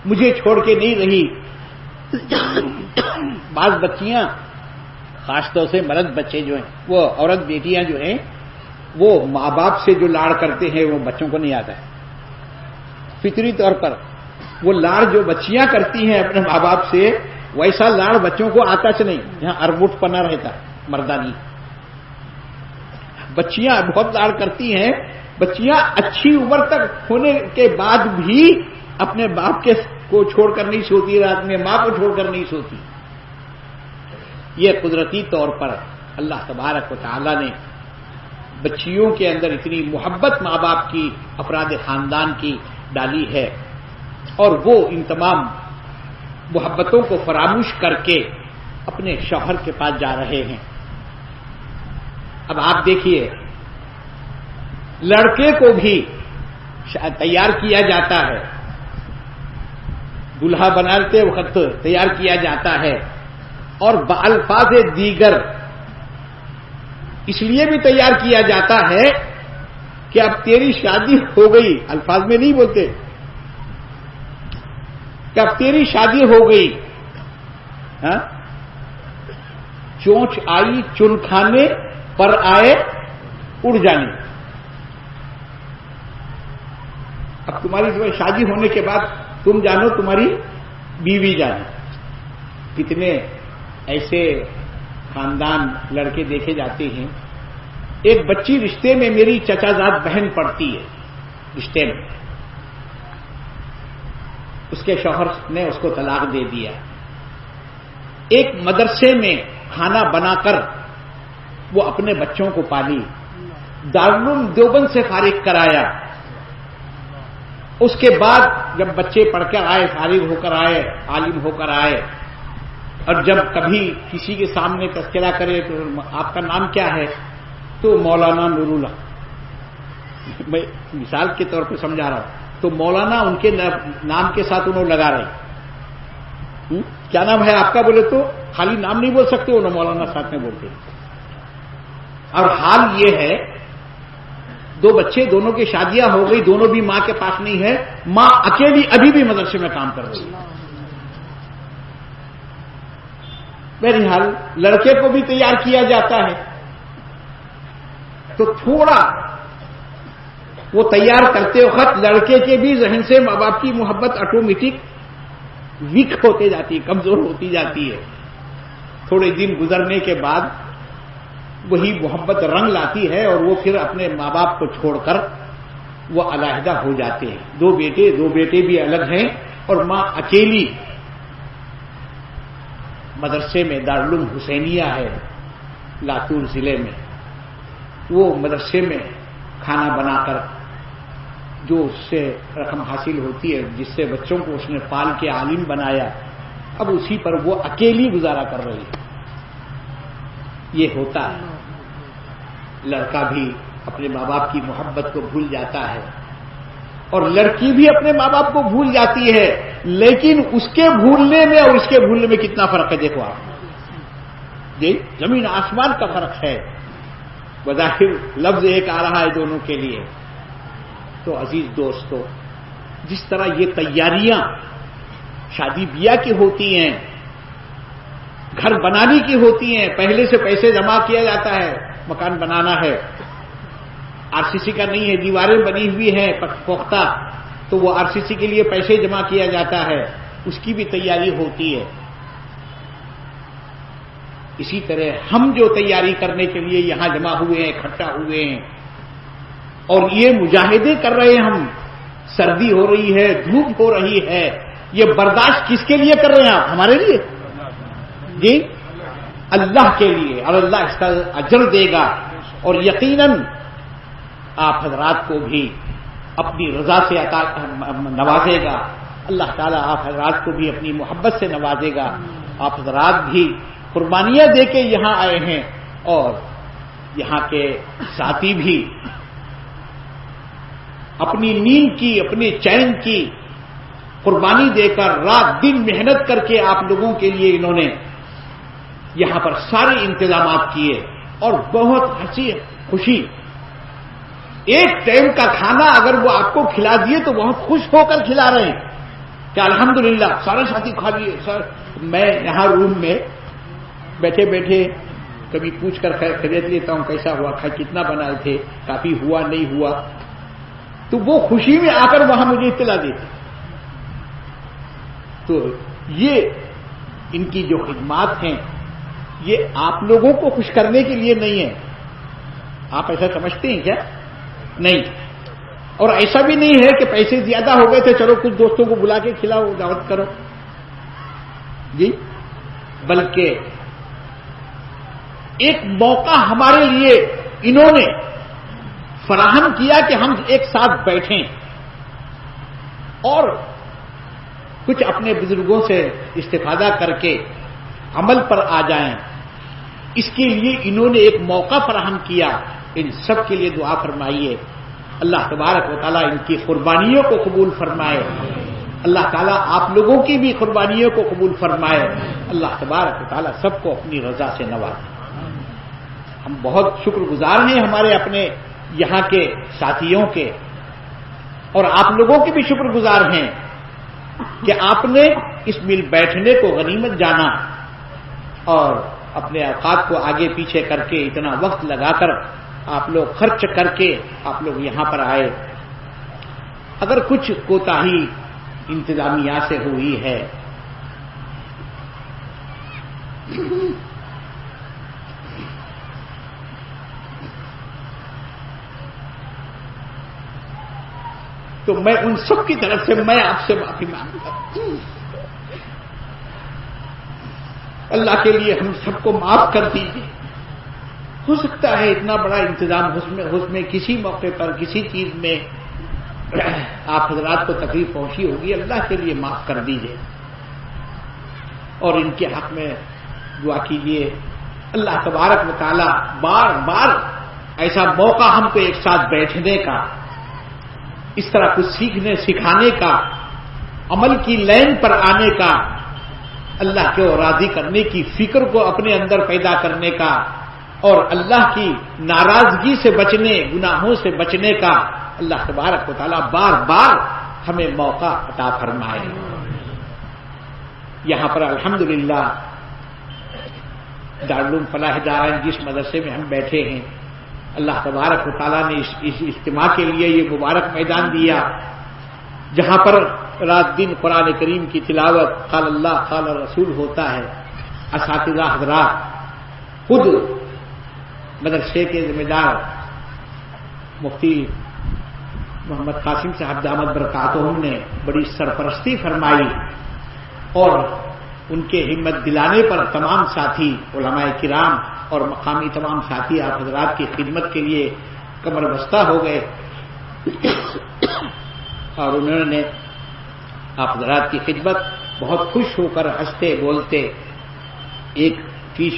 مجھے چھوڑ کے نہیں رہی. بعض بچیاں، خاص طور سے مرد بچے جو ہیں، وہ عورت بیٹیاں جو ہیں، وہ ماں باپ سے جو لاڑ کرتے ہیں وہ بچوں کو نہیں آتا ہے. فطری طور پر وہ لاڑ جو بچیاں کرتی ہیں اپنے ماں باپ سے، ویسا لاڑ بچوں کو آتا سے نہیں، جہاں اربوٹ پنا رہتا مردانی. بچیاں بہت لاڑ کرتی ہیں. بچیاں اچھی عمر تک ہونے کے بعد بھی اپنے باپ کو چھوڑ کر نہیں سوتی، رات میں ماں کو چھوڑ کر نہیں سوتی. یہ قدرتی طور پر اللہ تبارک و تعالی نے بچیوں کے اندر اتنی محبت ماں باپ کی، افراد خاندان کی ڈالی ہے، اور وہ ان تمام محبتوں کو فراموش کر کے اپنے شوہر کے پاس جا رہے ہیں. اب آپ دیکھیے، لڑکے کو بھی تیار کیا جاتا ہے، دلہا بناتے وقت تیار کیا جاتا ہے، اور بالفاظ دیگر اس لیے بھی تیار کیا جاتا ہے کہ اب تیری شادی ہو گئی. الفاظ میں نہیں بولتے کہ اب تیری شادی ہو گئی. ہاں، چونچ آئی چن کھانے، پر آئے اڑ جانے. اب تمہاری شادی ہونے کے بعد تم جانو تمہاری بیوی جانے. کتنے ایسے خاندان لڑکے دیکھے جاتے ہیں. ایک بچی رشتے میں، میری چچا زاد بہن پڑتی ہے رشتے میں، اس کے شوہر نے اس کو طلاق دے دیا. ایک مدرسے میں کھانا بنا کر وہ اپنے بچوں کو پالی، دارالعلوم دیوبند سے فارغ کرایا. اس کے بعد جب بچے پڑھ کر آئے، فارغ ہو کر آئے، عالم ہو کر آئے، اور جب کبھی کسی کے سامنے تذکرہ کرے تو آپ کا نام کیا ہے؟ تو مولانا نور اللہ، میں مثال کے طور پہ سمجھا رہا ہوں. تو مولانا ان کے نام کے ساتھ انہوں لگا رہے. کیا نام ہے آپ کا؟ بولے تو خالی نام نہیں بول سکتے، انہوں مولانا ساتھ میں بولتے. اور حال یہ ہے، دو بچے، دونوں کی شادیاں ہو گئی، دونوں بھی ماں کے پاس نہیں ہے، ماں اکیلی ابھی بھی مدرسے میں کام کر رہی ہے. بہرحال لڑکے کو بھی تیار کیا جاتا ہے، تو تھوڑا وہ تیار کرتے وقت لڑکے کے بھی ذہن سے ماں باپ کی محبت آٹومیٹک ویک ہوتے جاتی ہے، کمزور ہوتی جاتی ہے. تھوڑے دن گزرنے کے بعد وہی محبت رنگ لاتی ہے، اور وہ پھر اپنے ماں باپ کو چھوڑ کر وہ علیحدہ ہو جاتے ہیں. دو بیٹے بھی الگ ہیں، اور ماں اکیلی مدرسے میں، دارالعلوم حسینیہ ہے لاتور ضلع میں، وہ مدرسے میں کھانا بنا کر جو اس سے رقم حاصل ہوتی ہے، جس سے بچوں کو اس نے پال کے عالم بنایا، اب اسی پر وہ اکیلی گزارا کر رہی ہے. یہ ہوتا ہے، لڑکا بھی اپنے ماں باپ کی محبت کو بھول جاتا ہے، اور لڑکی بھی اپنے ماں باپ کو بھول جاتی ہے. لیکن اس کے بھولنے میں اور اس کے بھولنے میں کتنا فرق ہے دیکھو آپ. جی، زمین آسمان کا فرق ہے. بظاہر لفظ ایک آ رہا ہے دونوں کے لیے. تو عزیز دوستو، جس طرح یہ تیاریاں شادی بیاہ کی ہوتی ہیں، گھر بنانے کی ہوتی ہیں، پہلے سے پیسے جمع کیا جاتا ہے، مکان بنانا ہے، آر سی سی کا نہیں ہے، دیواریں بنی ہوئی ہیں پختہ، تو وہ آر سی سی کے لیے پیسے جمع کیا جاتا ہے، اس کی بھی تیاری ہوتی ہے. اسی طرح ہم جو تیاری کرنے کے لیے یہاں جمع ہوئے ہیں، اکٹھا ہوئے ہیں، اور یہ مجاہدے کر رہے ہیں، ہم سردی ہو رہی ہے، دھوپ ہو رہی ہے، یہ برداشت کس کے لیے کر رہے ہیں آپ؟ ہمارے لیے جی، اللہ کے لیے، اور اللہ اس کا اجر دے گا، اور یقیناً آپ حضرات کو بھی اپنی رضا سے نوازے گا، اللہ تعالیٰ آپ حضرات کو بھی اپنی محبت سے نوازے گا۔ آپ حضرات بھی قربانیاں دے کے یہاں آئے ہیں، اور یہاں کے ساتھی بھی اپنی نیند کی، اپنے چین کی قربانی دے کر رات دن محنت کر کے آپ لوگوں کے لیے انہوں نے یہاں پر سارے انتظامات کیے، اور بہت ہنسی خوشی ایک ٹائم کا کھانا اگر وہ آپ کو کھلا دیے تو بہت خوش ہو کر کھلا رہے ہیں کہ الحمدللہ سارے ساتھی کھا لیے۔ سر میں یہاں روم میں بیٹھے بیٹھے کبھی پوچھ کر خرید لیتا ہوں کیسا ہوا، کتنا بنائے تھے، کافی ہوا نہیں ہوا، تو وہ خوشی میں آ کر وہاں مجھے اطلاع دیتے۔ تو یہ ان کی جو خدمات ہیں یہ آپ لوگوں کو خوش کرنے کے لیے نہیں ہے، آپ ایسا سمجھتے ہیں کیا؟ نہیں، اور ایسا بھی نہیں ہے کہ پیسے زیادہ ہو گئے تھے چلو کچھ دوستوں کو بلا کے کھلاؤ، دعوت کرو جی، بلکہ ایک موقع ہمارے لیے انہوں نے فراہم کیا کہ ہم ایک ساتھ بیٹھیں اور کچھ اپنے بزرگوں سے استفادہ کر کے عمل پر آ جائیں۔ اس کے لیے انہوں نے ایک موقع فراہم کیا، ان سب کے لیے دعا فرمائیے، اللہ تبارک و تعالیٰ ان کی قربانیوں کو قبول فرمائے، اللہ تعالیٰ آپ لوگوں کی بھی قربانیوں کو قبول فرمائے، اللہ تبارک و تعالیٰ سب کو اپنی رضا سے نوازے۔ ہم بہت شکر گزار ہیں ہمارے اپنے یہاں کے ساتھیوں کے، اور آپ لوگوں کے بھی شکر گزار ہیں کہ آپ نے اس مل بیٹھنے کو غنیمت جانا اور اپنے اوقات کو آگے پیچھے کر کے اتنا وقت لگا کر آپ لوگ خرچ کر کے آپ لوگ یہاں پر آئے۔ اگر کچھ کوتاہی انتظامیہ سے ہوئی ہے تو میں ان سب کی طرف سے میں آپ سے معافی مانگتا ہوں، اللہ کے لیے ہم سب کو معاف کر دیجیے۔ ہو سکتا ہے اتنا بڑا انتظام اس میں کسی موقع پر کسی چیز میں آپ حضرات کو تکلیف پہنچی ہوگی، اللہ کے لیے معاف کر دیجیے، اور ان کے حق میں دعا کیجیے۔ اللہ تبارک و تعالی بار بار ایسا موقع ہم کو ایک ساتھ بیٹھنے کا، اس طرح کچھ سیکھنے سکھانے کا، عمل کی لائن پر آنے کا، اللہ کو راضی کرنے کی فکر کو اپنے اندر پیدا کرنے کا، اور اللہ کی ناراضگی سے بچنے، گناہوں سے بچنے کا اللہ تبارک و تعالیٰ بار بار ہمیں موقع عطا فرمائے۔ یہاں پر الحمدللہ دارالعلوم فلاح دارین جس مدرسے میں ہم بیٹھے ہیں، اللہ تبارک و تعالیٰ نے اس اجتماع کے لیے یہ مبارک میدان دیا جہاں پر رات دن قرآن کریم کی تلاوت، قال اللہ قال رسول ہوتا ہے۔ اساتذہ حضرات، خود مدرسے کے ذمہ دار مفتی محمد قاسم صاحب دامت برکاتہم نے بڑی سرپرستی فرمائی، اور ان کے ہمت دلانے پر تمام ساتھی علماء کرام اور مقامی تمام ساتھی آپ حضرات کی خدمت کے لیے کمر بستہ ہو گئے، اور انہوں نے آپ حضرات کی خدمت بہت خوش ہو کر ہنستے بولتے، ایک چیز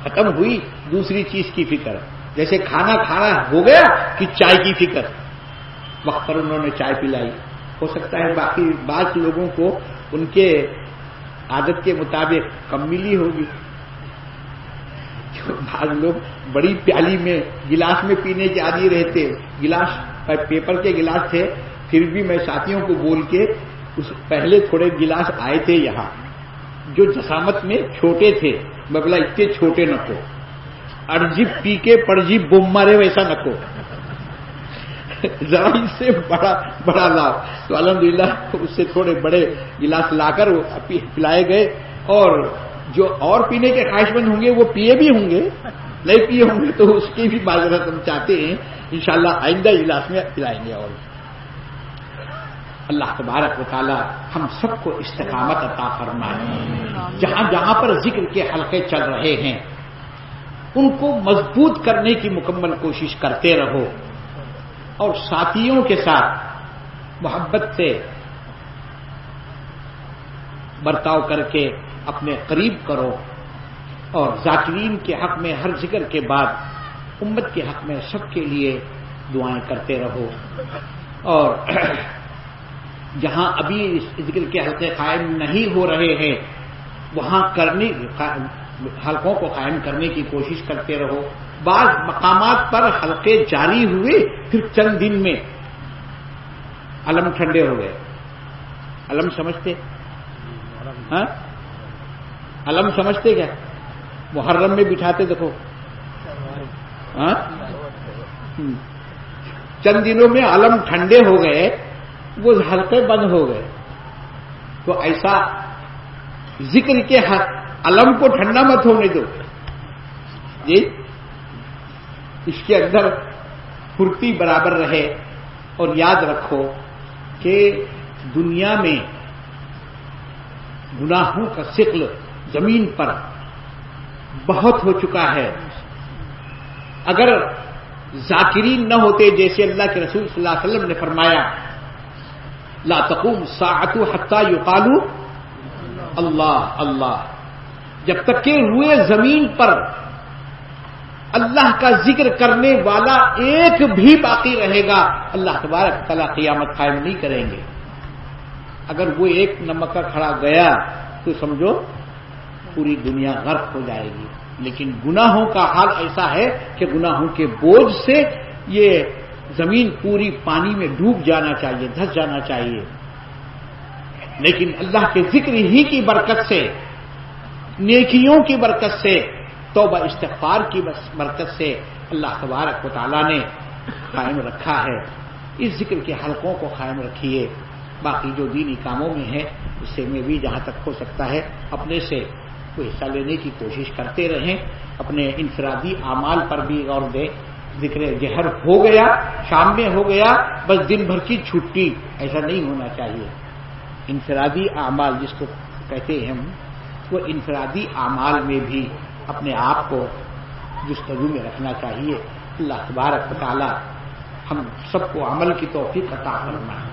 ختم ہوئی دوسری چیز کی فکر، جیسے کھانا ہو گیا کہ چائے کی فکر، وقت پر انہوں نے چائے پلائی۔ ہو سکتا ہے باقی بعض لوگوں کو ان کے عادت کے مطابق کم ملی ہوگی، بعض لوگ بڑی پیالی میں گلاس میں پینے کے عادی رہتے، گلاس پیپر کے گلاس تھے، پھر بھی میں ساتھیوں کو بول کے پہلے تھوڑے گلاس آئے تھے یہاں جو جسامت میں چھوٹے تھے، میں بولا اتنے چھوٹے نہ کو، ارجیب پی کے پرجیب بم مارے ویسا نہ کو، ذرا اس سے بڑا لاؤ۔ تو الحمدللہ اس سے تھوڑے بڑے گلاس لا کر پلائے گئے، اور جو اور پینے کے خواہش مند ہوں گے وہ پیے بھی ہوں گے، نہیں پیے ہوں گے تو اس کی بھی معذرت ہم چاہتے ہیں، انشاءاللہ آئندہ اجلاس میں پلائیں گے۔ اور اللہ تبارک و تعالی ہم سب کو استقامت عطا فرمائے۔ جہاں جہاں پر ذکر کے حلقے چل رہے ہیں ان کو مضبوط کرنے کی مکمل کوشش کرتے رہو، اور ساتھیوں کے ساتھ محبت سے برتاؤ کر کے اپنے قریب کرو، اور ذاکرین کے حق میں ہر ذکر کے بعد امت کے حق میں سب کے لیے دعائیں کرتے رہو، اور جہاں ابھی اس ذکر کے حلقے قائم نہیں ہو رہے ہیں وہاں حلقوں کو قائم کرنے کی کوشش کرتے رہو۔ بعض مقامات پر حلقے جاری ہوئے پھر چند دن میں علم ٹھنڈے ہو گئے۔ علم سمجھتے؟ ہاں علم سمجھتے کیا؟ محرم میں بٹھاتے دیکھو، ہاں چند دنوں میں علم ٹھنڈے ہو گئے، وہ حلقے بند ہو گئے۔ تو ایسا ذکر کے علم کو ٹھنڈا مت ہونے دو جی، اس کے اندر پھرتی برابر رہے، اور یاد رکھو کہ دنیا میں گناہوں کا ثقل زمین پر بہت ہو چکا ہے۔ اگر ذاکرین نہ ہوتے، جیسے اللہ کے رسول صلی اللہ علیہ وسلم نے فرمایا لا تقوم الساعۃ حتی یقال اللہ اللہ، جب تک کہ روئے زمین پر اللہ کا ذکر کرنے والا ایک بھی باقی رہے گا اللہ تبارک تعالیٰ قیامت قائم نہیں کریں گے۔ اگر وہ ایک نمکہ کھڑا گیا تو سمجھو پوری دنیا غرق ہو جائے گی۔ لیکن گناہوں کا حال ایسا ہے کہ گناہوں کے بوجھ سے یہ زمین پوری پانی میں ڈوب جانا چاہیے، دھس جانا چاہیے، لیکن اللہ کے ذکر ہی کی برکت سے، نیکیوں کی برکت سے، توبہ استغفار کی برکت سے اللہ تبارک و تعالیٰ نے قائم رکھا ہے۔ اس ذکر کے حلقوں کو قائم رکھیے۔ باقی جو دینی کاموں میں ہے اس سے میں بھی جہاں تک ہو سکتا ہے اپنے سے کوئی حصہ لینے کی کوشش کرتے رہیں۔ اپنے انفرادی اعمال پر بھی غور دیں۔ ذکر جہر ہو گیا، شام میں ہو گیا، بس دن بھر کی چھٹی، ایسا نہیں ہونا چاہیے۔ انفرادی اعمال جس کو کہتے ہیں ہم، وہ انفرادی اعمال میں بھی اپنے آپ کو جستجو میں رکھنا چاہیے۔ اللہ تبارک و تعالی ہم سب کو عمل کی توفیق عطا فرمائے۔